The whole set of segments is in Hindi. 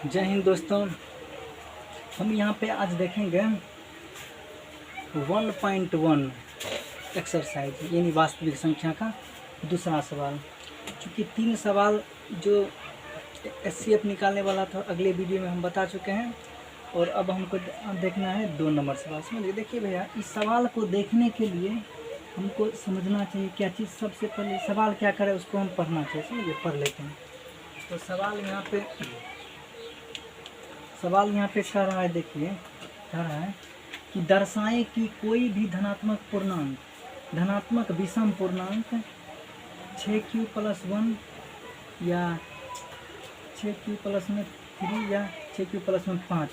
जय हिंद दोस्तों। हम यहाँ पे आज देखेंगे 1.1 एक्सरसाइज यानी वास्तविक संख्या का दूसरा सवाल। चूँकि 3 सवाल जो एचसीएफ निकालने वाला था अगले वीडियो में हम बता चुके हैं, और अब हमको देखना है 2 नंबर सवाल। समझिए, देखिए भैया, इस सवाल को देखने के लिए हमको समझना चाहिए क्या चीज़। सबसे पहले सवाल क्या करे उसको हम पढ़ना चाहिए। समझिए, पढ़ लेते हैं। तो सवाल यहाँ पे कह रहा है, देखिए कह रहा है कि दर्शाएं कि कोई भी धनात्मक पूर्णांक, धनात्मक विषम पूर्णांक 6q+1 या 6q+3 या 6q+5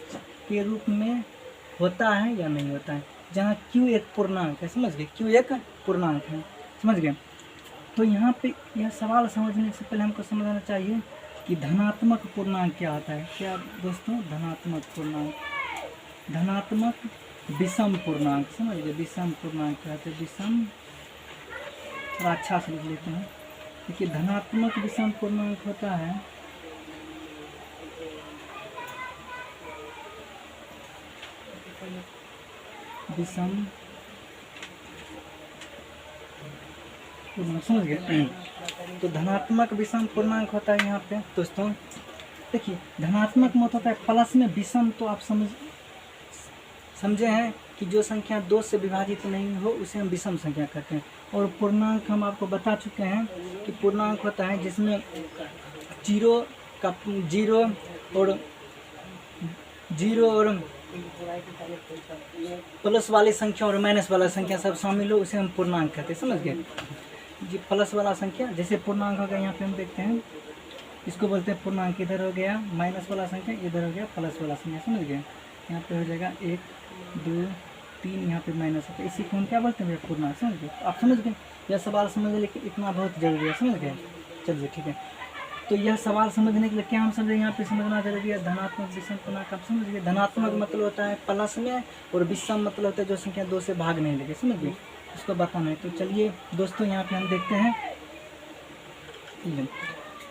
के रूप में होता है या नहीं होता है, जहाँ q एक पूर्णांक है। समझ गए, q एक पूर्णांक है। समझ गए। तो यहाँ पे यह सवाल समझने से पहले हमको समझना चाहिए कि धनात्मक पूर्णांक क्या होता है। क्या दोस्तों, धनात्मक पूर्णांक, धनात्मक विषम पूर्णांक। समझ गए, विषम पूर्णांक क्या होता है। विषम, थोड़ा अच्छा से लिख लेते हैं। देखिए, धनात्मक विषम पूर्णांक होता है विषम पूर्णांक। समझ गए। तो धनात्मक विषम पूर्णांक होता है यहाँ पे दोस्तों। देखिए, धनात्मक मत होता है प्लस में, विषम तो आप समझे हैं कि जो संख्या 2 से विभाजित नहीं हो उसे हम विषम संख्या कहते हैं। और पूर्णांक हम आपको बता चुके हैं कि पूर्णांक होता है जिसमें जीरो और प्लस वाली संख्या और माइनस वाला संख्या सब शामिल हो, उसे हम पूर्णांक कहते हैं। समझ गए। जी, प्लस वाला संख्या जैसे पूर्णांक हो गया, यहाँ पे हम देखते हैं इसको बोलते हैं पूर्णांक। इधर हो गया माइनस वाला संख्या, इधर हो गया प्लस वाला संख्या। समझ गए। यहाँ पे हो जाएगा 1 2 3, यहाँ पे माइनस होता है, इसी को हम क्या बोलते हैं पूर्णांक। समझ गए। आप समझ गए, यह सवाल समझ लेकिन इतना बहुत जरूरी है। समझ गए। चलिए ठीक है। तो यह सवाल समझने के लिए क्या हम समझे, यहाँ पे समझना जरूरी है धनात्मक विषम पूर्णांक। आप समझ गए। धनात्मक मतलब होता है प्लस में, और विषम मतलब होता है जो संख्या 2 से भाग नहीं लगे। समझ गए, उसको बताना है। तो चलिए दोस्तों, यहाँ पे हम देखते हैं।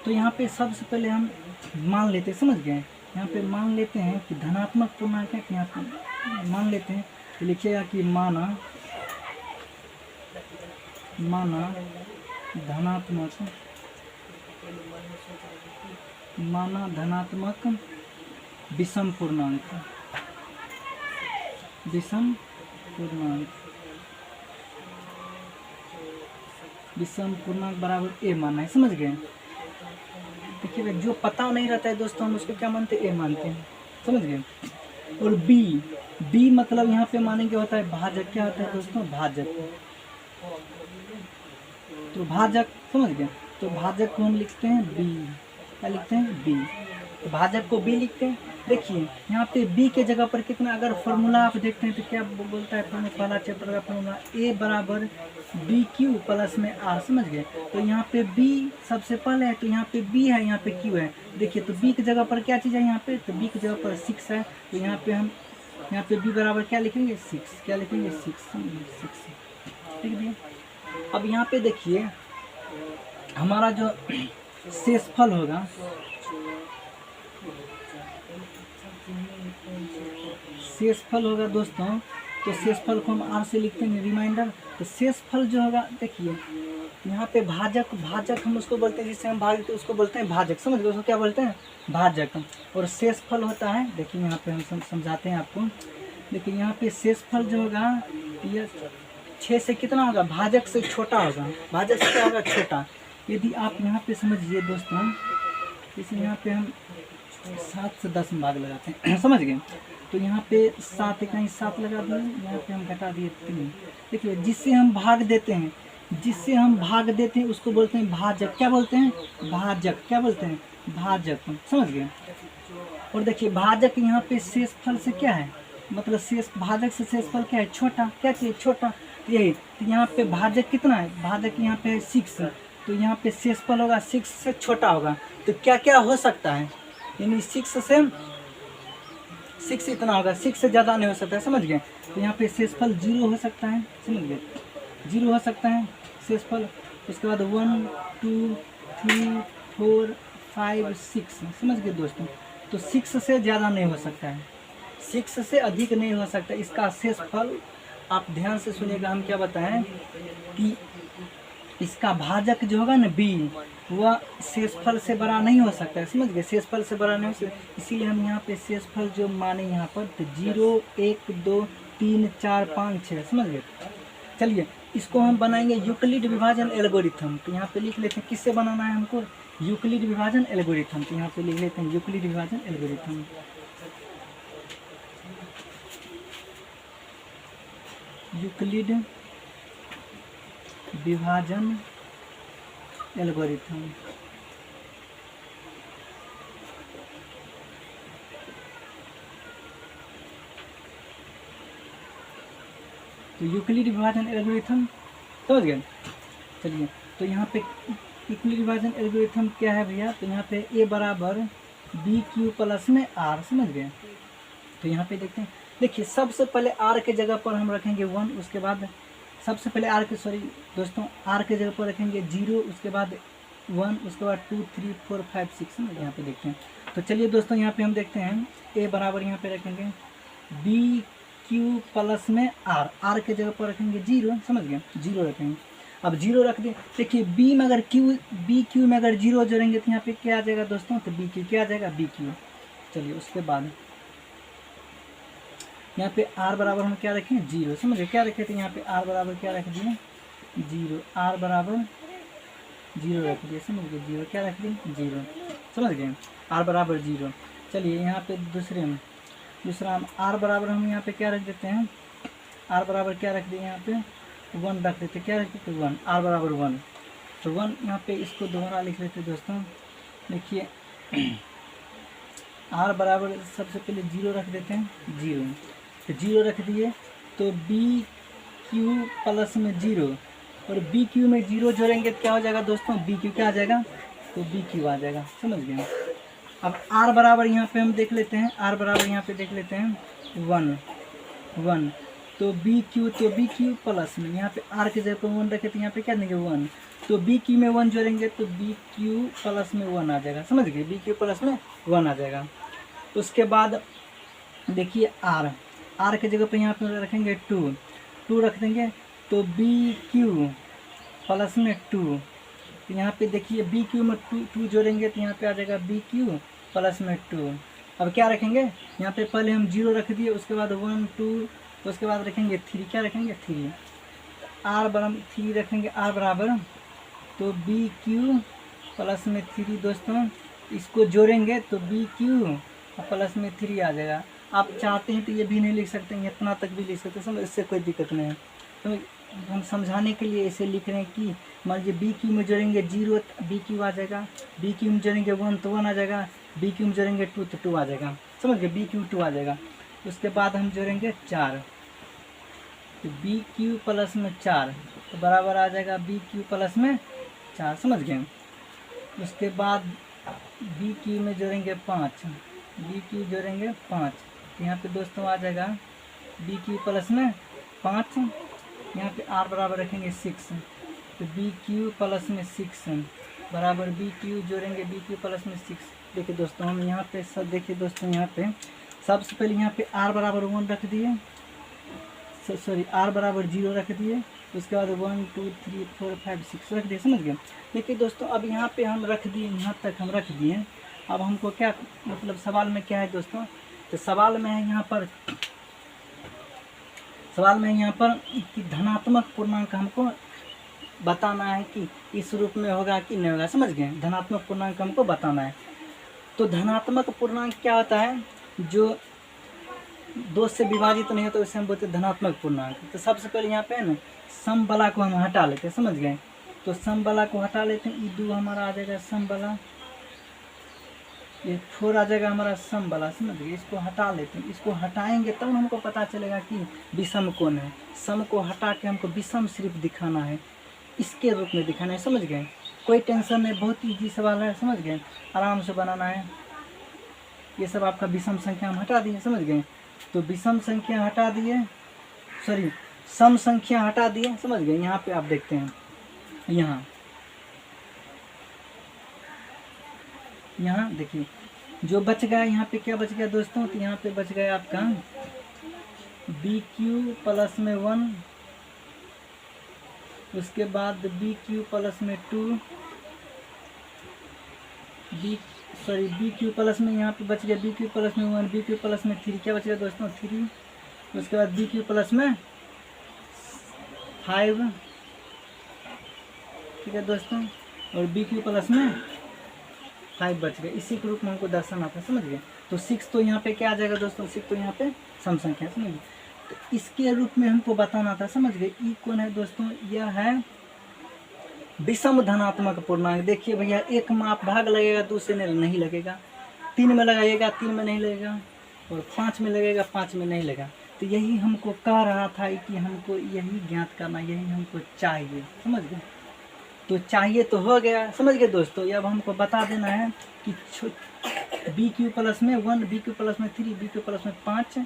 तो यहाँ पे सबसे पहले हम मान लेते हैं। समझ गए। यहाँ पे मान लेते हैं कि धनात्मक पूर्णांक है। यहाँ पे मान लेते हैं, तो लिखिएगा कि माना धनात्मक विषम पूर्णांक, विषम पूर्णांक बराबर ए मानना है। समझ गए। देखिए, जो पता नहीं रहता है दोस्तों हम उसको क्या मानते हैं, ए मानते हैं। समझ गए। और बी मतलब यहाँ पे मानेंगे होता है भाजक। क्या होता है दोस्तों, भाजक। तो भाजक, समझ गए। तो भाजक को हम लिखते हैं बी। क्या लिखते हैं, बी। तो भाजक को बी लिखते हैं। देखिए, यहाँ पे बी के जगह पर कितना, अगर फॉर्मूला आप देखते हैं तो क्या बोलता है फॉर्मूला, पहला चैप्टर का फॉर्मूला ए बराबर बी क्यू प्लस में आर। समझ गए। तो यहाँ पे बी सबसे पहले है, तो यहाँ पे बी है, यहाँ पे क्यू है। देखिए, तो बी की जगह पर क्या चीज़ है यहाँ पे, तो बी की जगह पर 6 है। तो यहाँ पे हम बी बराबर क्या लिखेंगे, 6। क्या लिखेंगे, 6। ठीक है। अब यहाँ पे देखिए, हमारा जो शेषफल होगा, दोस्तों, तो शेषफल को हम आर से लिखते हैं, रिमाइंडर। तो शेषफल जो होगा, देखिए यहाँ पे भाजक हम उसको बोलते हैं, जिससे हम भागते उसको बोलते हैं भाजक। समझ गए, उसको क्या बोलते हैं, भाजक। और शेषफल होता है, देखिए यहाँ पे हम समझाते हैं आपको। देखिए, यहाँ पे शेषफल जो होगा ये 6 से कितना होगा, भाजक से छोटा होगा। भाजक से क्या होगा, छोटा। यदि आप यहाँ पे समझिए दोस्तों, जैसे यहाँ पे हम 7 से 10 में भाग लगाते हैं। समझ गए। तो यहाँ पे 7 कहीं 7 लगा दिए, यहाँ पे हम घटा दिए 3। देखिए, जिससे हम भाग देते हैं उसको बोलते हैं भाजक। क्या बोलते हैं, भाजक। क्या बोलते हैं, भाजक। समझ गए। और देखिए, भाजक यहाँ पे शेषफल से क्या है, मतलब भाजक से शेषफल क्या है, छोटा। क्या चाहिए, छोटा। यही। तो यहाँ पे भाजक कितना है, भाजक यहाँ पे 6। तो यहाँ पे शेषफल होगा 6 से छोटा होगा। तो क्या क्या हो सकता है, यानी 6 इतना होगा, 6 से ज़्यादा नहीं हो सकता है। समझ गए। तो यहाँ पे शेषफल 0 हो सकता है। समझ गए, 0 हो सकता है शेषफल। उसके बाद 1 2 3 4 5 6। समझ गए दोस्तों। तो 6 से ज़्यादा नहीं हो सकता है, 6 से अधिक नहीं हो सकता। इसका शेषफल आप ध्यान से सुनिएगा, हम क्या बताएं कि इसका भाजक जो होगा ना b, वह शेषफल से बड़ा नहीं हो सकता है, समझ गए, शेषफल से बड़ा नहीं हो सकता। इसीलिए हम यहाँ पे शेषफल जो माने यहाँ पर तो 0 1 2 3 4 5 6, समझ गए। चलिए इसको हम बनाएंगे यूक्लिड विभाजन एल्गोरिथम। तो यहाँ पे लिख लेते हैं किससे बनाना है हमको, यूक्लिड विभाजन एल्गोरिथम। तो यहाँ पे लिख लेते हैं यूक्लिड विभाजन एल्गोरिथम। यूक्लिड विभाजन एल्गोरिथम। तो यूक्लिड विभाजन एल्गोरिथम समझ गए। चलिए तो यहाँ पे यूक्लिड विभाजन एल्गोरिथम क्या है भैया, तो यहाँ पे a बराबर बी क्यू प्लस में r, समझ गए। तो यहाँ पे देखते हैं, देखिए सबसे पहले r के जगह पर हम रखेंगे 1, उसके बाद सबसे पहले r के दोस्तों r के जगह पर रखेंगे 0, उसके बाद 1, उसके बाद 2 3 4 5 6, समझ यहाँ पे देखते हैं। तो चलिए दोस्तों यहाँ पे हम देखते हैं a बराबर यहाँ पे रखेंगे बी क्यू प्लस में r के जगह पर रखेंगे 0, समझ गए, 0 रखेंगे। अब 0 रख दें, देखिए b में अगर बी क्यू में अगर 0 जोड़ेंगे तो यहाँ पे क्या आ जाएगा दोस्तों, तो बी क्यू क्या आ जाएगा, बी क्यू। चलिए उसके बाद यहाँ पे r बराबर हम क्या रखें 0, समझ क्या रखे थे, यहाँ पे r बराबर क्या रख दिए 0, r बराबर 0 रख दिए, समझ गए, 0 क्या रख दिए 0, समझ गए, r बराबर 0। चलिए यहाँ पे दूसरा हम r बराबर हम यहाँ पे क्या रख देते हैं, r बराबर क्या रख दिए, यहाँ पे 1 रख देते, क्या रख देते 1, r बराबर 1। तो 1 यहाँ पे इसको दोबारा लिख लेते दोस्तों। देखिए r बराबर सबसे पहले 0 रख देते हैं, 0, तो 0 रख दिए, तो बी क्यू प्लस में 0 और बी क्यू में 0 जोड़ेंगे तो क्या हो जाएगा दोस्तों, बी क्यू क्या आ जाएगा, तो बी क्यू आ जाएगा, समझ गए। अब r बराबर यहाँ पे हम देख लेते हैं, r बराबर यहाँ पे देख लेते हैं 1, तो बी क्यू प्लस में यहाँ पे r के जगह पर 1 रखे तो यहाँ पे क्या देंगे 1, तो बी क्यू में 1 जोड़ेंगे तो बी क्यू प्लस में 1 आ जाएगा, समझ गए, बी क्यू प्लस में 1 आ जाएगा। उसके बाद देखिए r के जगह पे यहाँ पे रखेंगे 2 रख देंगे, तो बी क्यू प्लस में 2, तो यहाँ पे देखिए बी क्यू में 2 जोड़ेंगे तो यहाँ पे आ जाएगा बी क्यू प्लस में 2। अब क्या रखेंगे, यहाँ पे पहले हम 0 रख दिए, उसके बाद 1 2, उसके बाद रखेंगे 3, क्या रखेंगे 3, r बराबर 3 रखेंगे, r बराबर, तो बी क्यू प्लस में 3 दोस्तों, इसको जोड़ेंगे तो बी क्यू प्लस में 3 आ जाएगा। आप चाहते हैं तो ये भी नहीं लिख सकते हैं, इतना तक भी लिख सकते हैं, समझ, इससे कोई दिक्कत नहीं है। तो हम समझाने के लिए इसे लिख रहे हैं कि मान लीजिए बी क्यू में जोड़ेंगे 0 बी क्यू आ जाएगा, बी क्यू में जोड़ेंगे 1 तो 1 आ जाएगा, बी क्यू में जोड़ेंगे 2 तो 2 आ जाएगा, समझ गए, बी क्यू 2 आ जाएगा। उसके बाद हम जोड़ेंगे 4, तो बी क्यू प्लस में 4 तो बराबर आ जाएगा बी क्यू प्लस में 4, समझ गए। उसके बाद बी क्यू में जोड़ेंगे 5, बी क्यू जोड़ेंगे 5 तो यहाँ पे दोस्तों आ जाएगा बी क्यू प्लस में 5, यहाँ पे r बराबर रखेंगे 6, तो बी क्यू प्लस में 6 बराबर बी क्यू जोड़ेंगे बी क्यू प्लस में 6। देखिए दोस्तों हम यहाँ पे सब देखिए दोस्तों, यहाँ पे सबसे पहले यहाँ पे r बराबर 1 रख दिए, सॉरी r बराबर 0 रख दिए, उसके बाद 1 2 3 4 5 6 रख दिए, समझ गए। देखिए दोस्तों अब यहाँ पे हम रख दिए, यहाँ तक हम रख दिए। अब हमको क्या मतलब सवाल में क्या है दोस्तों, तो सवाल में है यहाँ पर कि धनात्मक पूर्णांक हमको बताना है कि इस रूप में होगा कि नहीं होगा, समझ गए, धनात्मक पूर्णांक हमको बताना है। तो धनात्मक पूर्णांक क्या होता है, जो 2 से विभाजित नहीं होता तो उसे हम बोलते हैं धनात्मक पूर्णांक। तो सबसे पहले यहाँ पे है ना सम वाला को हम हटा लेते हैं, समझ गए, तो सम वाला को हटा लेते हैं, ई 2 हमारा आ जाएगा सम वाला, ये 4 आ जाएगा हमारा सम वाला, समझ गए। इसको हटा लेते हैं, इसको हटाएंगे तब हमको पता चलेगा कि विषम कौन है। सम को हटा के हमको विषम सिर्फ दिखाना है, इसके रूप में दिखाना है, समझ गए, कोई टेंशन नहीं, बहुत ईजी सवाल है, समझ गए, आराम से बनाना है। ये सब आपका विषम संख्या हम हटा दिए, समझ गए, तो विषम संख्या हटा दिए, सॉरी सम संख्या हटा दिए, समझ गए। यहाँ पे आप देखते हैं, यहाँ देखिए जो बच गया यहाँ पे, क्या बच गया दोस्तों, तो यहाँ पे बच गया आपका बी क्यू प्लस में 1, उसके बाद बी क्यू प्लस में 2, बी क्यू प्लस में यहाँ पे बच गया बी क्यू प्लस में 1, बी क्यू प्लस में 3, क्या बच गया दोस्तों 3, उसके बाद बी क्यू प्लस में 5, ठीक है दोस्तों, और बी क्यू प्लस में 5 बच गए। इसी के रूप में हमको दर्शन आता है, समझ गए। तो 6 तो यहाँ पे क्या आ जाएगा दोस्तों, 6 तो यहाँ पे सम संख्या है, समझ गए। तो इसके रूप में हमको बताना था, समझ गए। ई कौन है दोस्तों, यह है विषम धनात्मक पूर्णांक। देखिए भैया, 1 में आप भाग लगेगा, 2 से नहीं लगेगा, 3 में लगाइएगा, 3 में नहीं लगेगा, और 5 में लगेगा, 5 में नहीं लगा। तो यही हमको कह रहा था कि हमको यही ज्ञात करना, यही हमको चाहिए, समझ गए। तो चाहिए तो हो गया, समझ गए दोस्तों। अब हमको बता देना है कि बी क्यू प्लस में 1, बी क्यू प्लस में 3, बी क्यू प्लस में 5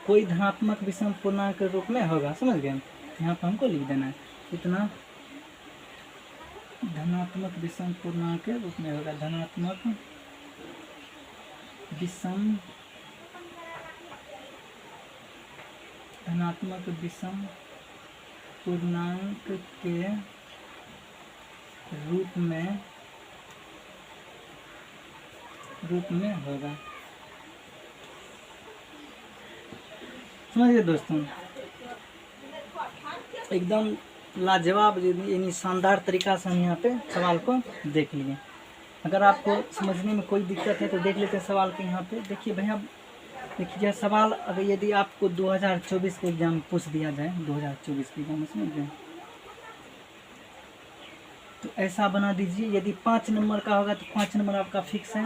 कोई धनात्मक विषम पूर्णांक के रूप में होगा, समझ गए। यहाँ पर हमको लिख देना है कितना धनात्मक विषम पूर्णांक के रूप में होगा, धनात्मक विषम पूर्णांक के रूप में होगा, समझ गए दोस्तों। एकदम लाजवाब यानी शानदार तरीका से हम यहाँ पे सवाल को देख लिए। अगर आपको समझने में कोई दिक्कत है तो देख लेते हैं सवाल के यहाँ पे। देखिए भैया, देखिए सवाल, अगर यदि आपको 2024 के एग्जाम पूछ दिया जाए, 2024 के एग्जाम समझ गए, तो ऐसा बना दीजिए। यदि 5 नंबर का होगा तो 5 नंबर आपका फिक्स है,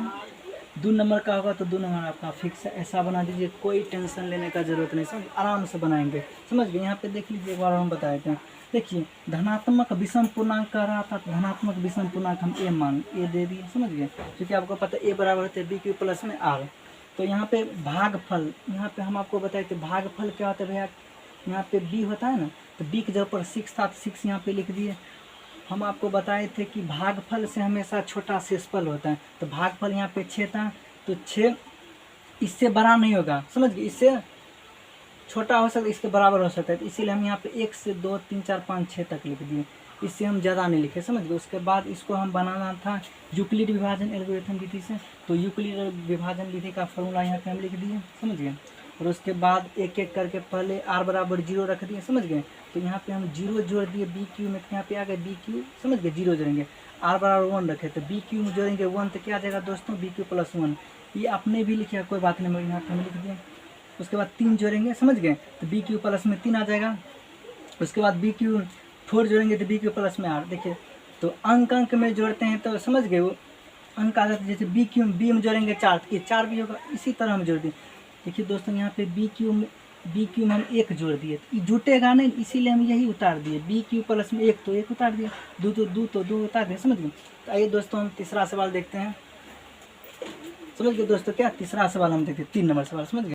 2 नंबर का होगा तो 2 नंबर आपका फिक्स है। ऐसा बना दीजिए, कोई टेंशन लेने का जरूरत नहीं, समझ, आराम से बनाएंगे, समझ गए। यहाँ पे देख लीजिए, एक बार हम बताए थे। देखिए धनात्मक विषम पूर्णांक कह रहा था, तो धनात्मक विषम पूर्णांक हम ए दे दिए, समझ गए। क्योंकि आपको पता है ए बराबर होते हैं बी क्यू प्लस में आर। तो यहाँ पे भागफल, यहाँ पे हम आपको बताए थे भागफल क्या होता है भैया, यहाँ पे बी होता है ना, तो बी के जगह पर 6 था, 6 यहाँ पे लिख दिए। हम आपको बताए थे कि भागफल से हमेशा छोटा शेषफल होता है, तो भागफल यहाँ पे 6 था, तो 6 इससे बड़ा नहीं होगा, समझ गए, इससे छोटा हो सकता है, इसके बराबर हो सकता है। तो इसीलिए हम यहाँ पे 1 से 2 3 4 5 6 तक लिख दिए, इससे हम ज़्यादा नहीं लिखे, समझ गए। उसके बाद इसको हम बनाना था यूक्लिड विभाजन एल्गोरिथम विधि से, तो यूक्लिड विभाजन विधि का फॉर्मूला यहाँ पे हम लिख दिए, समझ गए। और उसके बाद एक एक करके पहले r बराबर 0 रख दिए, समझ गए। तो यहाँ पे हम 0 जोड़ दिए बी क्यू में, तो यहाँ पे आ गए बी क्यू, समझ गए, 0 जोड़ेंगे। r बराबर 1 रखे, तो बी क्यू में जोड़ेंगे 1, तो क्या आ जाएगा दोस्तों, बी क्यू प्लस 1। ये आपने भी लिखा, कोई बात नहीं, यहाँ पे हम लिख दिए। उसके बाद 3 जोड़ेंगे, समझ गए, तो बी क्यू प्लस में 3 आ जाएगा। उसके बाद बी क्यू 4 जोड़ेंगे तो बी क्यू प्लस में r। देखिए, तो अंक में जोड़ते हैं तो समझ गए, वो अंक आ जाता है। जैसे बी में जोड़ेंगे 4, तो ये 4 भी होगा, इसी तरह हम जोड़ दें। देखिए दोस्तों, यहाँ पे बी क्यू में हम 1 जोड़ दिए, तो ये जुटेगा नहीं, इसीलिए हम यही उतार दिए। बी क्यू प्लस में 1 तो 1 उतार दिया, 2 तो 2 उतार दिए, समझ गए। तो आइए दोस्तों, हम तीसरा सवाल देखते हैं, समझ गए दोस्तों। क्या तीसरा सवाल हम देखते हैं, 3 नंबर सवाल, समझ गए।